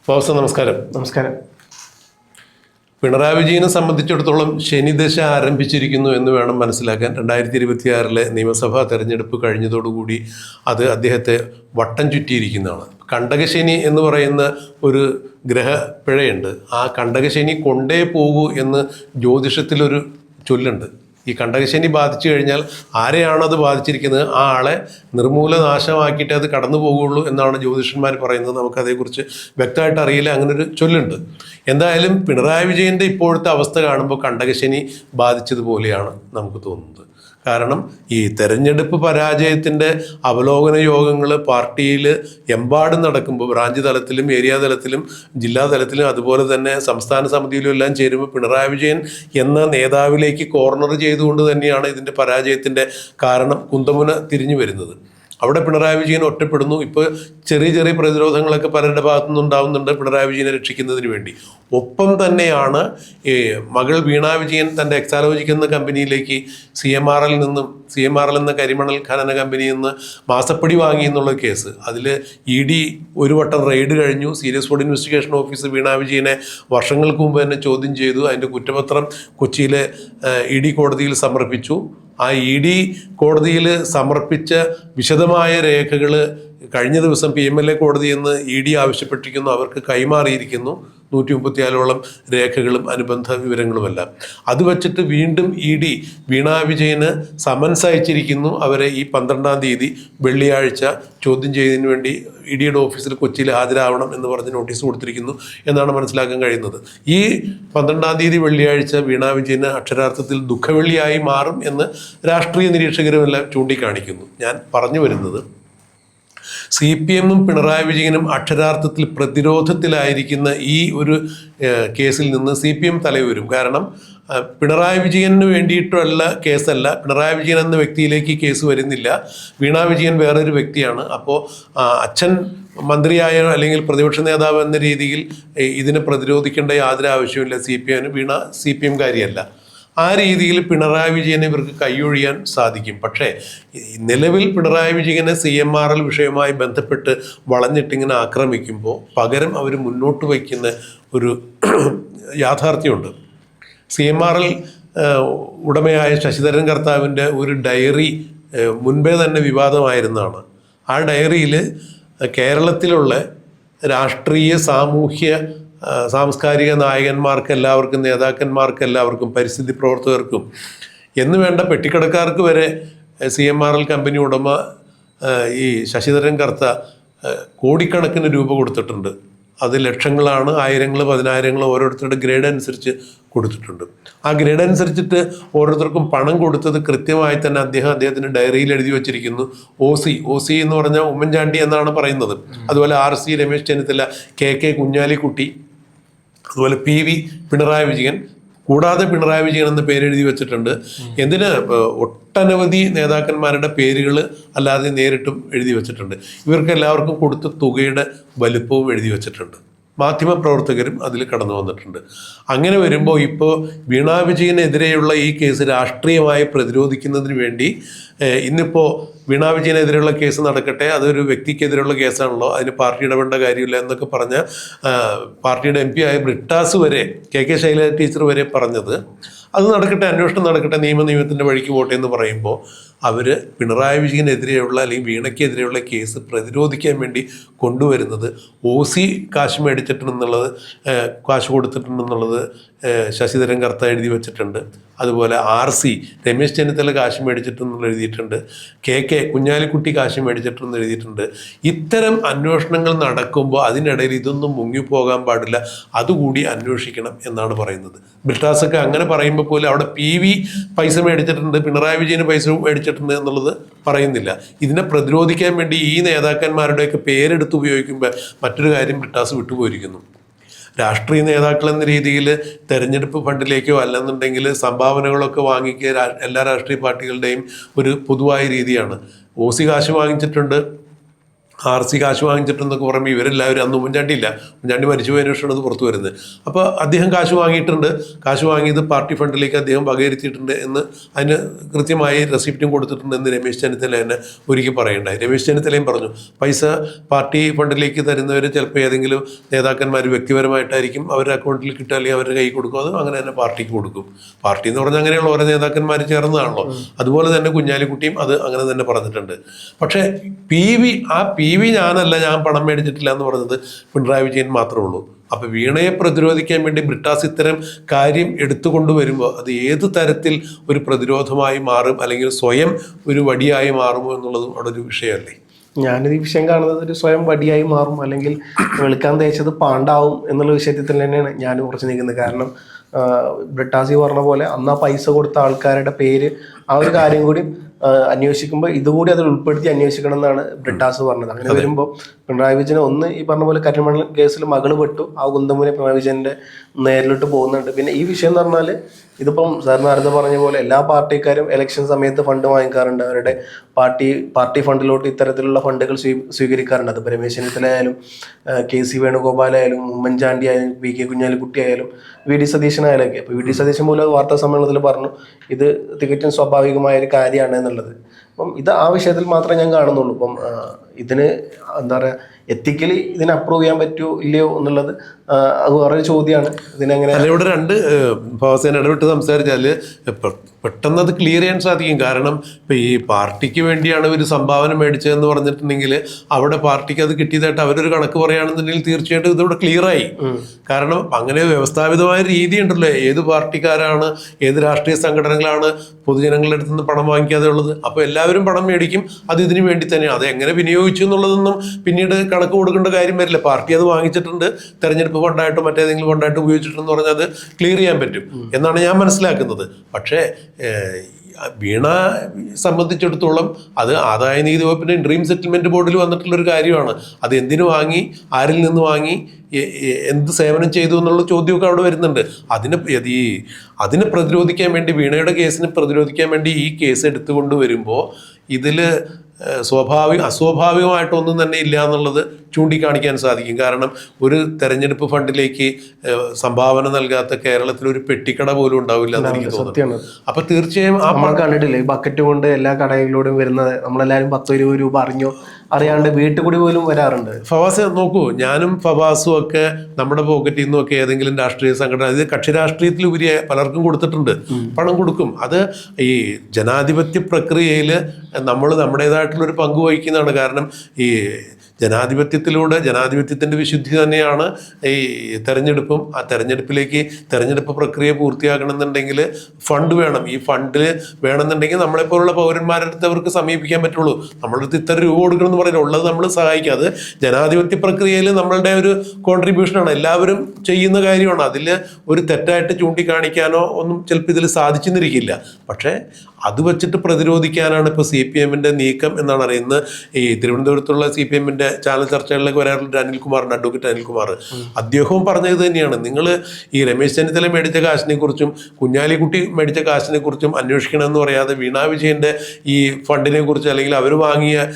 Boss നമസ്കാരം. നമസ്കാരം. പിണറായി വിജയനെ സംബന്ധിച്ചിടത്തോളം ശനിദശ ആരംഭിച്ചിരിക്കുന്നു എന്ന് വേണം മനസ്സിലാക്കാൻ. 2026 നിയമസഭാ തെരഞ്ഞെടുപ്പ് കഴിഞ്ഞതോടുകൂടി അത് അദ്ദേഹത്തെ വട്ടം ചുറ്റിയിരിക്കുന്നതാണ്. കണ്ടകശനി എന്ന് പറയുന്ന ഒരു ഗ്രഹപ്പിഴയുണ്ട്. ആ കണ്ടകശനി കൊണ്ടേ പോകൂ എന്ന് ജ്യോതിഷത്തിലൊരു ചൊല്ലുണ്ട്. ഈ കണ്ടകശനി ബാധിച്ചു കഴിഞ്ഞാൽ ആരെയാണത് ബാധിച്ചിരിക്കുന്നത് ആ ആളെ നിർമൂലനാശമാക്കിയിട്ട് അത് കടന്നു പോകുള്ളൂ എന്നാണ് ജ്യോതിഷന്മാർ പറയുന്നത്. നമുക്കതേക്കുറിച്ച് വ്യക്തമായിട്ട് അറിയില്ല, അങ്ങനൊരു ചൊല്ലുണ്ട്. എന്തായാലും പിണറായി വിജയൻ്റെ ഇപ്പോഴത്തെ അവസ്ഥ കാണുമ്പോൾ കണ്ടകശനി ബാധിച്ചതുപോലെയാണ് നമുക്ക് തോന്നുന്നത്. കാരണം ഈ തെരഞ്ഞെടുപ്പ് പരാജയത്തിൻ്റെ അവലോകന യോഗങ്ങൾ പാർട്ടിയിൽ എമ്പാടും നടക്കുമ്പോൾ, ബ്രാഞ്ച് തലത്തിലും ഏരിയ തലത്തിലും ജില്ലാ തലത്തിലും അതുപോലെ തന്നെ സംസ്ഥാന സമിതിയിലും എല്ലാം ചേരുമ്പോൾ പിണറായി വിജയൻ എന്ന നേതാവിലേക്ക് കോർണർ ചെയ്തുകൊണ്ട് തന്നെയാണ് ഇതിൻ്റെ പരാജയത്തിൻ്റെ കാരണം കുന്തമുന തിരിഞ്ഞു വരുന്നത്. അവിടെ പിണറായി വിജയൻ ഒറ്റപ്പെടുന്നു. ഇപ്പോൾ ചെറിയ ചെറിയ പ്രതിരോധങ്ങളൊക്കെ പലരുടെ ഭാഗത്തുനിന്ന് ഉണ്ടാവുന്നുണ്ട് പിണറായി വിജയനെ രക്ഷിക്കുന്നതിന് വേണ്ടി. ഒപ്പം തന്നെയാണ് ഈ മകൾ വീണ വിജയൻ തൻ്റെ എക്സാലോജിക് എന്ന കമ്പനിയിലേക്ക് സി എം ആർ എന്ന കരിമണൽ ഖനന കമ്പനിയിൽ നിന്ന് മാസപ്പടി വാങ്ങി എന്നുള്ള കേസ്. അതിൽ ED ഒരു വട്ടം റെയ്ഡ് കഴിഞ്ഞു. സീരിയസ് ഫ്രോഡ് ഇൻവെസ്റ്റിഗേഷൻ ഓഫീസ് വീണ വിജയനെ വർഷങ്ങൾക്ക് മുമ്പ് തന്നെ ചോദ്യം ചെയ്തു. അതിൻ്റെ കുറ്റപത്രം കൊച്ചിയിലെ ED കോടതിയിൽ സമർപ്പിച്ചു. ആ ED കോടതിയിൽ സമർപ്പിച്ച വിശദമായ രേഖകൾ കഴിഞ്ഞ ദിവസം PMLA കോടതിയിൽ നിന്ന് ED ആവശ്യപ്പെട്ടിരിക്കുന്നു. അവർക്ക് കൈമാറിയിരിക്കുന്നു 134ഓളം രേഖകളും അനുബന്ധ വിവരങ്ങളുമെല്ലാം. അത് വച്ചിട്ട് വീണ്ടും ED വീണ വിജയന് സമൻസ് അയച്ചിരിക്കുന്നു. അവരെ ഈ 12-ാം തീയതി വെള്ളിയാഴ്ച ചോദ്യം ചെയ്തതിന് വേണ്ടി EDയുടെ ഓഫീസിൽ കൊച്ചിയിൽ ഹാജരാവണം എന്ന് പറഞ്ഞ് നോട്ടീസ് കൊടുത്തിരിക്കുന്നു എന്നാണ് മനസ്സിലാക്കാൻ കഴിയുന്നത്. ഈ 12-ാം തീയതി വെള്ളിയാഴ്ച വീണ വിജയന് അക്ഷരാർത്ഥത്തിൽ ദുഃഖവെള്ളിയായി മാറും എന്ന് രാഷ്ട്രീയ നിരീക്ഷകരുമെല്ലാം ചൂണ്ടിക്കാണിക്കുന്നു. ഞാൻ പറഞ്ഞു വരുന്നത്, CPM-ഉം പിണറായി വിജയനും അക്ഷരാർത്ഥത്തിൽ പ്രതിരോധത്തിലായിരിക്കുന്ന ഈ ഒരു കേസിൽ നിന്ന് CPM തലയുരും. കാരണം പിണറായി വിജയന് വേണ്ടിയിട്ടുള്ള കേസല്ല, പിണറായി വിജയൻ എന്ന വ്യക്തിയിലേക്ക് കേസ് വരുന്നില്ല. വീണ വിജയൻ വേറൊരു വ്യക്തിയാണ്. അപ്പോൾ അച്ഛൻ മന്ത്രിയായ അല്ലെങ്കിൽ പ്രതിപക്ഷ നേതാവ് എന്ന രീതിയിൽ ഇതിനെ പ്രതിരോധിക്കേണ്ട യാതൊരു ആവശ്യമില്ല CPM-ന്. വീണ CPM-കാരിയല്ല. ആ രീതിയിൽ പിണറായി വിജയനെ ഇവർക്ക് കൈയൊഴിയാൻ സാധിക്കും. പക്ഷേ നിലവിൽ പിണറായി വിജയനെ CMRL വിഷയവുമായി ബന്ധപ്പെട്ട് വളഞ്ഞിട്ടിങ്ങനെ ആക്രമിക്കുമ്പോൾ പകരം അവർ മുന്നോട്ട് വയ്ക്കുന്ന ഒരു യാഥാർത്ഥ്യമുണ്ട്. CMRL ഉടമയായ ശശിധരൻ കർത്താവിൻ്റെ ഒരു ഡയറി മുൻപേ തന്നെ വിവാദമായിരുന്നതാണ്. ആ ഡയറിയിൽ കേരളത്തിലുള്ള രാഷ്ട്രീയ സാംസ്കാരിക നായകന്മാർക്ക് എല്ലാവർക്കും, നേതാക്കന്മാർക്ക് എല്ലാവർക്കും, പരിസ്ഥിതി പ്രവർത്തകർക്കും എന്ന് വേണ്ട പെട്ടിക്കടക്കാർക്ക് വരെ CMRL കമ്പനി ഉടമ ഈ ശശിധരൻ കർത്ത കോടിക്കണക്കിന് രൂപ കൊടുത്തിട്ടുണ്ട്. അത് ലക്ഷങ്ങളാണ്, ആയിരങ്ങൾ, പതിനായിരങ്ങൾ ഓരോരുത്തരുടെ ഗ്രേഡ് അനുസരിച്ച് കൊടുത്തിട്ടുണ്ട്. ആ ഗ്രേഡ് അനുസരിച്ചിട്ട് ഓരോരുത്തർക്കും പണം കൊടുത്തത് കൃത്യമായി തന്നെ അദ്ദേഹത്തിൻ്റെ ഡയറിയിൽ എഴുതി വച്ചിരിക്കുന്നു. OC എന്ന് പറഞ്ഞാൽ ഉമ്മൻചാണ്ടി എന്നാണ് പറയുന്നത്. അതുപോലെ RC രമേശ് ചെന്നിത്തല, KK കുഞ്ഞാലിക്കുട്ടി, അതുപോലെ PV പിണറായി വിജയൻ, കൂടാതെ പിണറായി വിജയൻ എന്ന പേരെഴുതി വെച്ചിട്ടുണ്ട്. എന്തിന് ഒട്ടനവധി നേതാക്കന്മാരുടെ പേരുകൾ അല്ലാതെ നേരിട്ടും എഴുതി വെച്ചിട്ടുണ്ട്. ഇവർക്ക് എല്ലാവർക്കും കൊടുത്ത തുകയുടെ വലുപ്പവും എഴുതി വെച്ചിട്ടുണ്ട്. മാധ്യമപ്രവർത്തകരും അതിൽ കടന്നു വന്നിട്ടുണ്ട്. അങ്ങനെ വരുമ്പോൾ ഇപ്പോൾ വീണ വിജയനെതിരെയുള്ള ഈ കേസ് രാഷ്ട്രീയമായി പ്രതിരോധിക്കുന്നതിന് വേണ്ടി ഇന്നിപ്പോൾ വീണ വിജയനെതിരെയുള്ള കേസ് നടക്കട്ടെ, അതൊരു വ്യക്തിക്കെതിരെയുള്ള കേസാണല്ലോ, അതിന് പാർട്ടി ഇടപെടേണ്ട കാര്യമില്ല എന്നൊക്കെ പറഞ്ഞ പാർട്ടിയുടെ MP ആയ ബ്രിട്ടാസ് വരെ, KK ശൈലജ ടീച്ചർ വരെ പറഞ്ഞത് അത് നടക്കട്ടെ, അന്വേഷണം നടക്കട്ടെ, നിയമത്തിൻ്റെ വഴിക്ക് പോട്ടെ എന്ന് പറയുമ്പോൾ അവർ പിണറായി വിജയനെതിരെയുള്ള അല്ലെങ്കിൽ വീണയ്ക്കെതിരെയുള്ള കേസ് പ്രതിരോധിക്കാൻ വേണ്ടി കൊണ്ടുവരുന്നത് OC കാശ് മേടിച്ചിട്ടുണ്ടെന്നുള്ളത്, കാശ് കൊടുത്തിട്ടുണ്ടെന്നുള്ളത് ശശിധരൻ കർത്ത എഴുതി വെച്ചിട്ടുണ്ട്. അതുപോലെ RC രമേശ് ചെന്നിത്തല കാശ് മേടിച്ചിട്ടെന്നുള്ള എഴുതിയിട്ടുണ്ട്. KK കുഞ്ഞാലിക്കുട്ടി കാശ് മേടിച്ചിട്ടെന്ന് എഴുതിയിട്ടുണ്ട്. ഇത്തരം അന്വേഷണങ്ങൾ നടക്കുമ്പോൾ അതിനിടയിൽ ഇതൊന്നും മുങ്ങിപ്പോകാൻ പാടില്ല, അതുകൂടി അന്വേഷിക്കണം എന്നാണ് പറയുന്നത്. ബ്രിട്ടാസൊക്കെ അങ്ങനെ പറയുമ്പോൾ പോലും അവിടെ PV പൈസ മേടിച്ചിട്ടുണ്ട്, പിണറായി വിജയന് പൈസ മേടിച്ചിട്ടുണ്ട് എന്നുള്ളത് പറയുന്നില്ല. ഇതിനെ പ്രതിരോധിക്കാൻ വേണ്ടി ഈ നേതാക്കന്മാരുടെയൊക്കെ പേരെടുത്ത് ഉപയോഗിക്കുമ്പോൾ മറ്റൊരു കാര്യം ബ്രിട്ടാസ് വിട്ടുപോയിരിക്കുന്നു. രാഷ്ട്രീയ നേതാക്കൾ എന്ന രീതിയിൽ തെരഞ്ഞെടുപ്പ് ഫണ്ടിലേക്കോ അല്ലെന്നുണ്ടെങ്കിൽ സംഭാവനകളൊക്കെ വാങ്ങിക്കുക എല്ലാ രാഷ്ട്രീയ പാർട്ടികളുടെയും ഒരു പൊതുവായ രീതിയാണ്. OC കാശ് വാങ്ങിച്ചിട്ടുണ്ട്, RC കാശ് വാങ്ങിച്ചിട്ടെന്നൊക്കെ പറയുമ്പോൾ ഇവരെല്ലാവരും അന്ന് ഉമ്മൻചാണ്ടി മരിച്ചു പോയതിനു ശേഷമാണ് അത് പുറത്തു വരുന്നത്. അപ്പോൾ അദ്ദേഹം കാശ് വാങ്ങിയിട്ടുണ്ട്, കാശ് വാങ്ങിയത് പാർട്ടി ഫണ്ടിലേക്ക് അദ്ദേഹം വകയിരുത്തിയിട്ടുണ്ട് എന്ന് അതിന് കൃത്യമായി റെസിപ്റ്റും കൊടുത്തിട്ടുണ്ട് എന്ന് രമേശ് ചെന്നിത്തല തന്നെ ഒരിക്കൽ പറയണ്ടായി. രമേശ് ചെന്നിത്തലയും പറഞ്ഞു, പൈസ പാർട്ടി ഫണ്ടിലേക്ക് തരുന്നവർ ചിലപ്പോൾ ഏതെങ്കിലും നേതാക്കന്മാർ വ്യക്തിപരമായിട്ടായിരിക്കും അവരുടെ അക്കൗണ്ടിൽ കിട്ടുക, അല്ലെങ്കിൽ അവരുടെ കൈ കൊടുക്കും, അത് അങ്ങനെ തന്നെ പാർട്ടിക്ക് കൊടുക്കും. പാർട്ടി എന്ന് പറഞ്ഞാൽ അങ്ങനെയുള്ള ഓരോ നേതാക്കന്മാർ ചേർന്നതാണല്ലോ. അതുപോലെ തന്നെ കുഞ്ഞാലിക്കുട്ടിയും അത് അങ്ങനെ തന്നെ പറഞ്ഞിട്ടുണ്ട്. പക്ഷേ പി വി ഞാനല്ല, ഞാൻ പണം മേടിച്ചിട്ടില്ല എന്ന് പറഞ്ഞത് പിണറായി വിജയൻ മാത്രമേ ഉള്ളൂ. അപ്പോൾ വീണയെ പ്രതിരോധിക്കാൻ വേണ്ടി ബ്രിട്ടാസ് ഇത്തരം കാര്യം എടുത്തുകൊണ്ട് വരുമ്പോൾ അത് ഏത് തരത്തിൽ ഒരു പ്രതിരോധമായി മാറും, അല്ലെങ്കിൽ സ്വയം ഒരു വടിയായി മാറുമോ എന്നുള്ളതും അവിടെ ഒരു വിഷയമല്ലേ. ഞാനിത് ഈ വിഷയം കാണുന്നത് ഒരു സ്വയം വടിയായി മാറും, അല്ലെങ്കിൽ വെളുക്കാൻ തേച്ചത് പാണ്ടാവും എന്നുള്ള വിഷയത്തിൽ തന്നെയാണ് ഞാൻ ഉറച്ചു നിൽക്കുന്നത്. കാരണം ബ്രിട്ടാസി പറഞ്ഞ പോലെ അന്ന് ആ പൈസ കൊടുത്ത ആൾക്കാരുടെ പേര്, ആ ഒരു കാര്യം കൂടി അന്വേഷിക്കുമ്പോൾ ഇതുകൂടി അതിൽ ഉൾപ്പെടുത്തി അന്വേഷിക്കണം എന്നാണ് ബ്രിട്ടാസ് പറഞ്ഞത്. അങ്ങനെ വരുമ്പോൾ പിണറായി വിജയൻ ഒന്ന് ഈ പറഞ്ഞ പോലെ കരിമണൽ കേസിൽ മകള് പെട്ടു, ആ കുന്തമുനെ പിണറായി വിജയന്റെ നേരിലോട്ട് പോകുന്നുണ്ട്. പിന്നെ ഈ വിഷയം എന്ന് പറഞ്ഞാൽ ഇതിപ്പം സാർ നേരത്തെ പറഞ്ഞ പോലെ എല്ലാ പാർട്ടിക്കാരും ഇലക്ഷൻ സമയത്ത് ഫണ്ട് വാങ്ങിക്കാറുണ്ട്, അവരുടെ പാർട്ടി ഫണ്ടിലോട്ട് ഇത്തരത്തിലുള്ള ഫണ്ടുകൾ സ്വീകരിക്കാറുണ്ട്. അതിപ്പോൾ രമേശ് ചെന്നിത്തല ആയാലും KC വേണുഗോപാലായാലും ഉമ്മൻചാണ്ടി ആയാലും PK കുഞ്ഞാലിക്കുട്ടി ആയാലും VD സതീശനായാലൊക്കെ. അപ്പോൾ VD സതീശൻ പോലും വാർത്താ സമ്മേളനത്തിൽ പറഞ്ഞു ഇത് തികച്ചും സ്വാഭാവികമായ ഒരു കാര്യമാണ് എന്നുള്ളത്. അപ്പം ഇത് ആ വിഷയത്തിൽ മാത്രമേ ഞാൻ കാണുന്നുള്ളൂ. ഇപ്പം ഇതിന് എന്താ പറയുക, എത്തിക്കലി ഇതിനെ അപ്രൂവ് ചെയ്യാൻ പറ്റുമോ ഇല്ലയോ എന്നുള്ളത് അത് വേറൊരു ചോദ്യമാണ്. ഇതിനെങ്ങനെ അല്ല, ഇവിടെ രണ്ട് ഭാഗത്തേന് ഇടപെട്ട് സംസാരിച്ചാൽ പെട്ടെന്ന് അത് ക്ലിയർ ചെയ്യാൻ സാധിക്കും. കാരണം ഇപ്പം ഈ പാർട്ടിക്ക് വേണ്ടിയാണ് ഒരു സംഭാവന മേടിച്ചതെന്ന് പറഞ്ഞിട്ടുണ്ടെങ്കിൽ അവിടെ പാർട്ടിക്ക് അത് കിട്ടിയതായിട്ട് അവരൊരു കണക്ക് പറയുകയാണെന്നുണ്ടെങ്കിൽ തീർച്ചയായിട്ടും ഇതിവിടെ ക്ലിയറായി. കാരണം അങ്ങനെ വ്യവസ്ഥാപിതമായ രീതി ഉണ്ടല്ലോ, ഏത് പാർട്ടിക്കാരാണ്, ഏത് രാഷ്ട്രീയ സംഘടനകളാണ് പൊതുജനങ്ങളുടെ അടുത്ത് നിന്ന് പണം വാങ്ങിക്കാതെ ഉള്ളത്. അപ്പോൾ എല്ലാവരും പണം മേടിക്കും, അത് ഇതിനു വേണ്ടി തന്നെയാണ്. അത് എങ്ങനെ വിനിയോഗിച്ചു എന്നുള്ളതൊന്നും പിന്നീട് കണക്ക് കൊടുക്കേണ്ട കാര്യം വരില്ല. പാർട്ടി അത് വാങ്ങിച്ചിട്ടുണ്ട്, തെരഞ്ഞെടുപ്പ് ഫണ്ടായിട്ടോ മറ്റേതെങ്കിലും ഫണ്ടായിട്ടോ ഉപയോഗിച്ചിട്ടുണ്ടെന്ന് പറഞ്ഞാൽ അത് ക്ലിയർ ചെയ്യാൻ പറ്റും എന്നാണ് ഞാൻ മനസ്സിലാക്കുന്നത്. പക്ഷേ വീണ സംബന്ധിച്ചിടത്തോളം അത് ആദായ നികുതി വകുപ്പിൻ്റെ ഇൻട്രീം സെറ്റിൽമെൻറ്റ് ബോർഡിൽ വന്നിട്ടുള്ളൊരു കാര്യമാണ്. അത് എന്തിനു വാങ്ങി, ആരിൽ നിന്ന് വാങ്ങി, എന്ത് സേവനം ചെയ്തു എന്നുള്ള ചോദ്യമൊക്കെ അവിടെ വരുന്നുണ്ട്. അതിനെ പ്രതിരോധിക്കാൻ വേണ്ടി, വീണയുടെ കേസിനെ പ്രതിരോധിക്കാൻ വേണ്ടി ഈ കേസ് എടുത്തുകൊണ്ട് വരുമ്പോൾ ഇതിൽ അസ്വാഭാവികമായിട്ടൊന്നും തന്നെ ഇല്ല എന്നുള്ളത് ചൂണ്ടിക്കാണിക്കാൻ സാധിക്കും. കാരണം ഒരു തെരഞ്ഞെടുപ്പ് ഫണ്ടിലേക്ക് സംഭാവന നൽകാത്ത കേരളത്തിൽ ഒരു പെട്ടിക്കട പോലും ഉണ്ടാവില്ല എന്ന് എനിക്ക് തോന്നുന്നു. അപ്പൊ തീർച്ചയായും നമ്മൾ കണ്ടിട്ടില്ലേ, ബക്കറ്റ് കൊണ്ട് എല്ലാ കടകളിലൂടെയും വരുന്നത്, നമ്മളെല്ലാവരും 10-20 രൂപ അറിയാണ്ട് വീട്ടിൽ കൂടി പോലും വരാറുണ്ട്. ഫവാസ് നോക്കൂ, ഞാനും ഫവാസും ഒക്കെ നമ്മുടെ പോക്കറ്റിൽ നിന്നൊക്കെ ഏതെങ്കിലും രാഷ്ട്രീയ സംഘടന, അത് കക്ഷി രാഷ്ട്രീയത്തിലുപരി പലർക്കും കൊടുത്തിട്ടുണ്ട്, പണം കൊടുക്കും. അത് ഈ ജനാധിപത്യ പ്രക്രിയയിൽ നമ്മൾ നമ്മുടേതായിട്ടുള്ളൊരു പങ്ക് വഹിക്കുന്നതാണ്. കാരണം ഈ ജനാധിപത്യത്തിൻ്റെ വിശുദ്ധി തന്നെയാണ് ഈ തെരഞ്ഞെടുപ്പും. ആ തെരഞ്ഞെടുപ്പ് പ്രക്രിയ പൂർത്തിയാക്കണമെന്നുണ്ടെങ്കിൽ ഫണ്ട് വേണം. ഈ ഫണ്ടിൽ വേണമെന്നുണ്ടെങ്കിൽ നമ്മളെപ്പോലുള്ള പൗരന്മാരുടെ അവർക്ക് സമീപിക്കാൻ പറ്റുള്ളൂ. നമ്മളടുത്ത് ഇത്ര രൂപ കൊടുക്കണം എന്ന് പറയുന്നത് ഉള്ളത് നമ്മൾ സഹായിക്കുക. അത് ജനാധിപത്യ പ്രക്രിയയിൽ നമ്മളുടെ ഒരു കോൺട്രിബ്യൂഷനാണ്, എല്ലാവരും ചെയ്യുന്ന കാര്യമാണ്. അതിൽ ഒരു തെറ്റായിട്ട് ചൂണ്ടിക്കാണിക്കാനോ ഒന്നും ചിലപ്പോൾ ഇതിൽ സാധിച്ചെന്നിരിക്കില്ല. പക്ഷേ അത് വെച്ചിട്ട് പ്രതിരോധിക്കാനാണ് ഇപ്പോൾ CPM-ൻ്റെ നീക്കം എന്നാണ് അറിയുന്നത്. ഈ തിരുവനന്തപുരത്തുള്ള CPM-ൻ്റെ ചാനൽ ചർച്ചകളിലേക്ക് വരാറുള്ള അനിൽകുമാറിൻ്റെ അഡ്വക്കേറ്റ് അനിൽകുമാർ, അദ്ദേഹവും പറഞ്ഞത് തന്നെയാണ്, നിങ്ങൾ ഈ രമേശ് ചെന്നിത്തല മേടിച്ച കാശിനെ കുറിച്ചും കുഞ്ഞാലിക്കുട്ടി മേടിച്ച കാശിനെ കുറിച്ചും അന്വേഷിക്കണമെന്ന് പറയാതെ വീണ വിജയൻ്റെ ഈ ഫണ്ടിനെ കുറിച്ച്, അല്ലെങ്കിൽ അവർ വാങ്ങിയ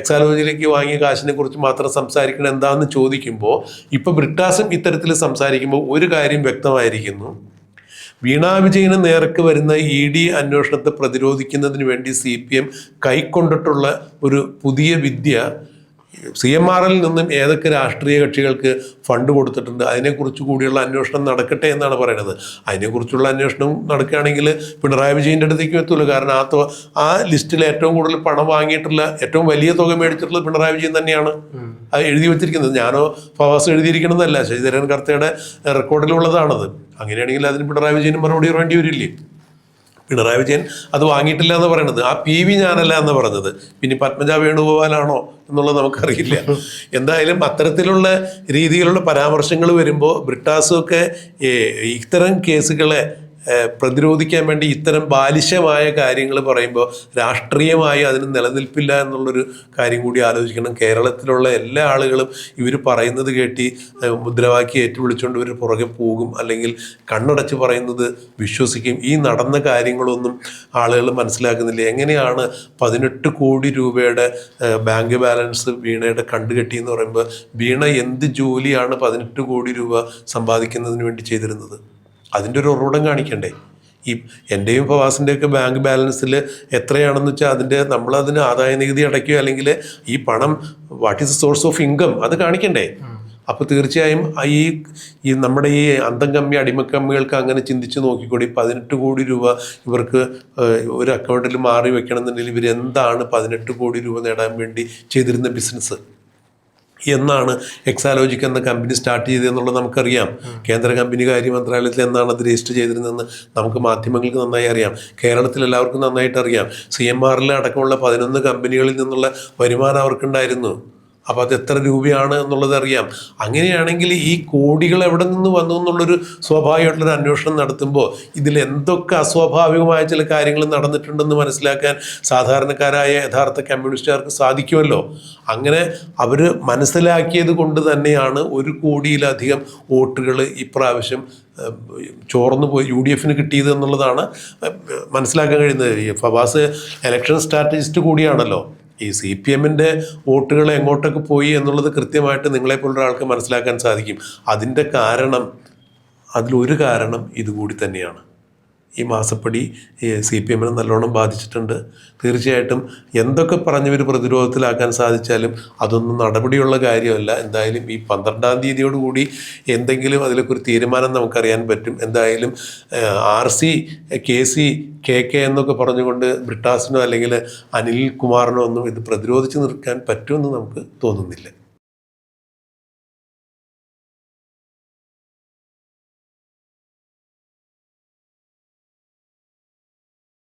എക്സാലോജിയിലേക്ക് വാങ്ങിയ കാശിനെ കുറിച്ച് മാത്രം സംസാരിക്കണം എന്താണെന്ന് ചോദിക്കുമ്പോൾ, ഇപ്പോൾ ബ്രിട്ടാസും ഇത്തരത്തിൽ സംസാരിക്കുമ്പോൾ ഒരു കാര്യം വ്യക്തമായിരിക്കുന്നു. വീണ വിജയന് നേർക്ക് വരുന്ന ED അന്വേഷണത്തെ പ്രതിരോധിക്കുന്നതിന് വേണ്ടി CPM കൈക്കൊണ്ടിട്ടുള്ള ഒരു പുതിയ വിദ്യ, CMRL നിന്നും ഏതൊക്കെ രാഷ്ട്രീയ കക്ഷികൾക്ക് ഫണ്ട് കൊടുത്തിട്ടുണ്ട് അതിനെക്കുറിച്ച് കൂടിയുള്ള അന്വേഷണം നടക്കട്ടെ എന്നാണ് പറയുന്നത്. അതിനെക്കുറിച്ചുള്ള അന്വേഷണം നടക്കുകയാണെങ്കിൽ പിണറായി വിജയൻ്റെ അടുത്തേക്ക് എത്തുള്ളൂ. കാരണം ആ ലിസ്റ്റിൽ ഏറ്റവും കൂടുതൽ പണം വാങ്ങിയിട്ടുള്ള, ഏറ്റവും വലിയ തുക മേടിച്ചിട്ടുള്ളത് പിണറായി വിജയൻ തന്നെയാണ്. അത് എഴുതി വച്ചിരിക്കുന്നത് ഞാനോ ഫവാസ് എഴുതിയിരിക്കണമെന്നല്ല, ശശിധരൻ കർത്തയുടെ റെക്കോർഡിലുള്ളതാണത്. അങ്ങനെയാണെങ്കിൽ അതിന് പിണറായി വിജയന് മറുപടി വേണ്ടി വരില്ലേ? പിണറായി വിജയൻ അത് വാങ്ങിയിട്ടില്ല എന്ന് പറയുന്നത്, ആ PV ഞാനല്ല എന്ന് പറഞ്ഞത്, പിന്നെ പത്മജ വേണുഗോപാലാണോ എന്നുള്ളത് നമുക്കറിയില്ല. എന്തായാലും അത്തരത്തിലുള്ള രീതിയിലുള്ള പരാമർശങ്ങൾ വരുമ്പോൾ ബ്രിട്ടാസും ഒക്കെ ഇത്തരം കേസുകളെ പ്രതിരോധിക്കാൻ വേണ്ടി ഇത്തരം ബാലിശമായ കാര്യങ്ങൾ പറയുമ്പോൾ രാഷ്ട്രീയമായി അതിന് നിലനിൽപ്പില്ല എന്നുള്ളൊരു കാര്യം കൂടി ആലോചിക്കണം. കേരളത്തിലുള്ള എല്ലാ ആളുകളും ഇവർ പറയുന്നത് കേട്ടി മുദ്രാവാക്യം ഏറ്റുവിളിച്ചുകൊണ്ട് ഇവർ പുറകെ പോകും, അല്ലെങ്കിൽ കണ്ണടച്ച് പറയുന്നത് വിശ്വസിക്കും. ഈ നടന്ന കാര്യങ്ങളൊന്നും ആളുകൾ മനസ്സിലാക്കുന്നില്ല. എങ്ങനെയാണ് 18 കോടി രൂപയുടെ ബാങ്ക് ബാലൻസ് വീണയുടെ കണ്ടുകെട്ടി എന്ന് പറയുമ്പോൾ വീണ എന്ത് ജോലിയാണ് 18 കോടി രൂപ സമ്പാദിക്കുന്നതിന് വേണ്ടി ചെയ്തിരുന്നത്? അതിൻ്റെ ഒരു ഉറവിടം കാണിക്കണ്ടേ? ഈ എൻ്റെയും ഫവാസിൻ്റെയൊക്കെ ബാങ്ക് ബാലൻസിൽ എത്രയാണെന്ന് വെച്ചാൽ നമ്മളതിന് ആദായ നികുതി അടയ്ക്കുക, അല്ലെങ്കിൽ ഈ പണം what is the source of income അത് കാണിക്കണ്ടേ? അപ്പോൾ തീർച്ചയായും ഈ നമ്മുടെ ഈ അന്തം കമ്മി അടിമക്കമ്മികൾക്ക് അങ്ങനെ ചിന്തിച്ച് നോക്കിക്കൂടി. 18 കോടി രൂപ ഇവർക്ക് ഒരു അക്കൗണ്ടിൽ മാറി വെക്കണമെന്നുണ്ടെങ്കിൽ ഇവരെന്താണ് 18 കോടി രൂപ നേടാൻ വേണ്ടി ചെയ്തിരുന്ന ബിസിനസ്? എന്നാണ് എക്സാലോജിക് എന്ന കമ്പനി സ്റ്റാർട്ട് ചെയ്തതെന്നുള്ളത് നമുക്കറിയാം. കേന്ദ്ര കമ്പനി കാര്യ മന്ത്രാലയത്തിൽ എന്നാണ് അത് രജിസ്റ്റർ ചെയ്തിരുന്നതെന്ന് നമുക്ക് മാധ്യമങ്ങൾക്ക് നന്നായി അറിയാം. കേരളത്തിൽ എല്ലാവർക്കും നന്നായിട്ട് അറിയാം. CMRL അടക്കമുള്ള 11 കമ്പനികളിൽ നിന്നുള്ള വരുമാനം അവർക്കുണ്ടായിരുന്നു. അപ്പോൾ അത് എത്ര രൂപയാണ് എന്നുള്ളത് അറിയാം. അങ്ങനെയാണെങ്കിൽ ഈ കോടികൾ എവിടെ നിന്ന് വന്നു എന്നുള്ളൊരു സ്വാഭാവികമായിട്ടുള്ളൊരു അന്വേഷണം നടത്തുമ്പോൾ ഇതിൽ എന്തൊക്കെ അസ്വാഭാവികമായ ചില കാര്യങ്ങൾ നടന്നിട്ടുണ്ടെന്ന് മനസ്സിലാക്കാൻ സാധാരണക്കാരായ യഥാർത്ഥ കമ്മ്യൂണിസ്റ്റുകാർക്ക് സാധിക്കുമല്ലോ. അങ്ങനെ അവർ മനസ്സിലാക്കിയത് കൊണ്ട് തന്നെയാണ് 1 കോടിയിലധികം വോട്ടുകൾ ഇപ്രാവശ്യം ചോർന്നു പോയി UDF കിട്ടിയത് എന്നുള്ളതാണ് മനസ്സിലാക്കാൻ കഴിയുന്നത്. ഈ ഫവാസ് ഇലക്ഷൻ സ്ട്രാറ്റജിസ്റ്റ് കൂടിയാണല്ലോ. ഈ CPMൻ്റെ വോട്ടുകൾ എങ്ങോട്ടൊക്കെ പോയി എന്നുള്ളത് കൃത്യമായിട്ട് നിങ്ങളെപ്പോലുള്ള ആൾക്ക് മനസ്സിലാക്കാൻ സാധിക്കും. അതിലൊരു കാരണം ഇതുകൂടി തന്നെയാണ്. ഈ മാസപ്പടി CPMനെ നല്ലോണം ബാധിച്ചിട്ടുണ്ട്. തീർച്ചയായിട്ടും എന്തൊക്കെ പറഞ്ഞവർ പ്രതിരോധത്തിലാക്കാൻ സാധിച്ചാലും അതൊന്നും നടപടിയുള്ള കാര്യമല്ല. എന്തായാലും ഈ 12-ാം തീയതിയോടുകൂടി എന്തെങ്കിലും അതിലൊക്കെ ഒരു തീരുമാനം നമുക്കറിയാൻ പറ്റും. എന്തായാലും RC KC KK എന്നൊക്കെ പറഞ്ഞുകൊണ്ട് ബ്രിട്ടാസിനോ അല്ലെങ്കിൽ അനിൽ കുമാറിനോ ഒന്നും ഇത് പ്രതിരോധിച്ച് നിൽക്കാൻ പറ്റുമെന്ന് നമുക്ക് തോന്നുന്നില്ല.